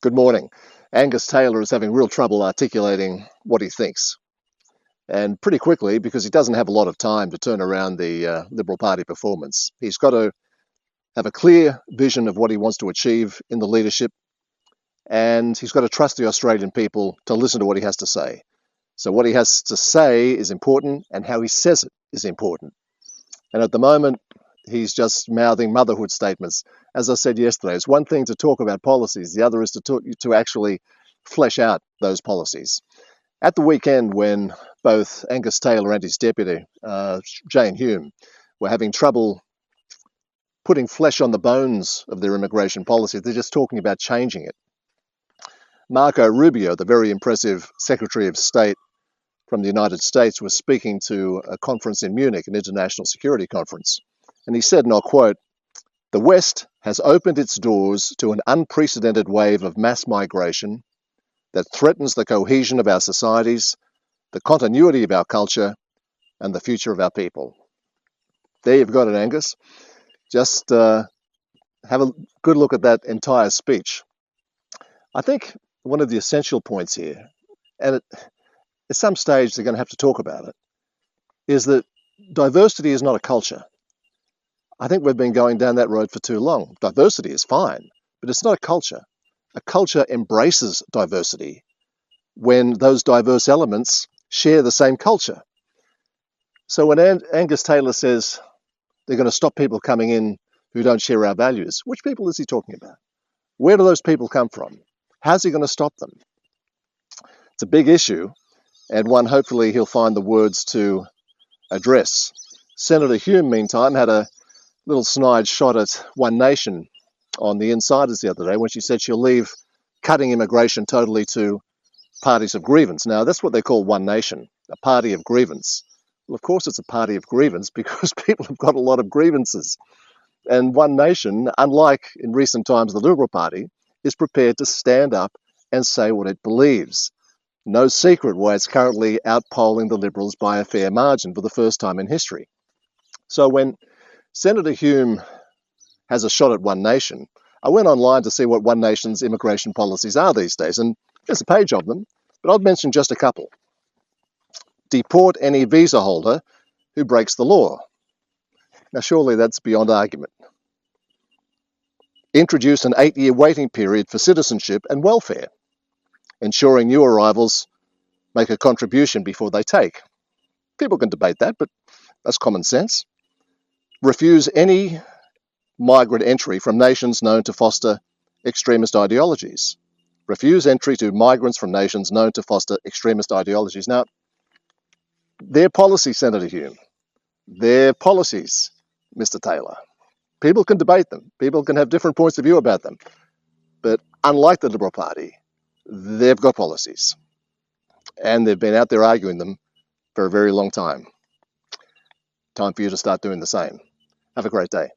Good morning. Angus Taylor is having real trouble articulating what he thinks, and pretty quickly because he doesn't have a lot of time to turn around the Liberal Party performance. He's got to have a clear vision of what he wants to achieve in the leadership, and he's got to trust the Australian people to listen to what he has to say. So what he has to say is important, and how he says it is important. And at the moment, he's just mouthing motherhood statements. As I said yesterday, it's one thing to talk about policies, the other is to actually flesh out those policies. At the weekend, when both Angus Taylor and his deputy, Jane Hume, were having trouble putting flesh on the bones of their immigration policy, they're just talking about changing it. Marco Rubio, the very impressive Secretary of State from the United States, was speaking to a conference in Munich, an international security conference. And he said, and I'll quote, "The West has opened its doors to an unprecedented wave of mass migration that threatens the cohesion of our societies, the continuity of our culture, and the future of our people." There you've got it, Angus. Just have a good look at that entire speech. I think one of the essential points here, and at some stage they're going to have to talk about it, is that diversity is not a culture. I think we've been going down that road for too long. Diversity is fine, but it's not a culture. A culture embraces diversity when those diverse elements share the same culture. So when Angus Taylor says they're going to stop people coming in who don't share our values, which people is he talking about? Where do those people come from? How's he going to stop them? It's a big issue, and one hopefully he'll find the words to address. Senator Hume, meantime, had a little snide shot at One Nation on the Insiders the other day when she said she'll leave cutting immigration totally to parties of grievance. Now, that's what they call One Nation, a party of grievance. Well, of course it's a party of grievance because people have got a lot of grievances. And One Nation, unlike in recent times the Liberal Party, is prepared to stand up and say what it believes. No secret why it's currently outpolling the Liberals by a fair margin for the first time in history. So when Senator Hume has a shot at One Nation, I went online to see what One Nation's immigration policies are these days, and there's a page of them, but I'll mention just a couple. Deport any visa holder who breaks the law. Now, surely that's beyond argument. Introduce an 8-year waiting period for citizenship and welfare, ensuring new arrivals make a contribution before they take. People can debate that, but that's common sense. Refuse any migrant entry from nations known to foster extremist ideologies. Refuse entry to migrants from nations known to foster extremist ideologies. Now, their policy, Senator Hume, their policies, Mr. Taylor. People can debate them. People can have different points of view about them. But unlike the Liberal Party, they've got policies. And they've been out there arguing them for a very long time. Time for you to start doing the same. Have a great day.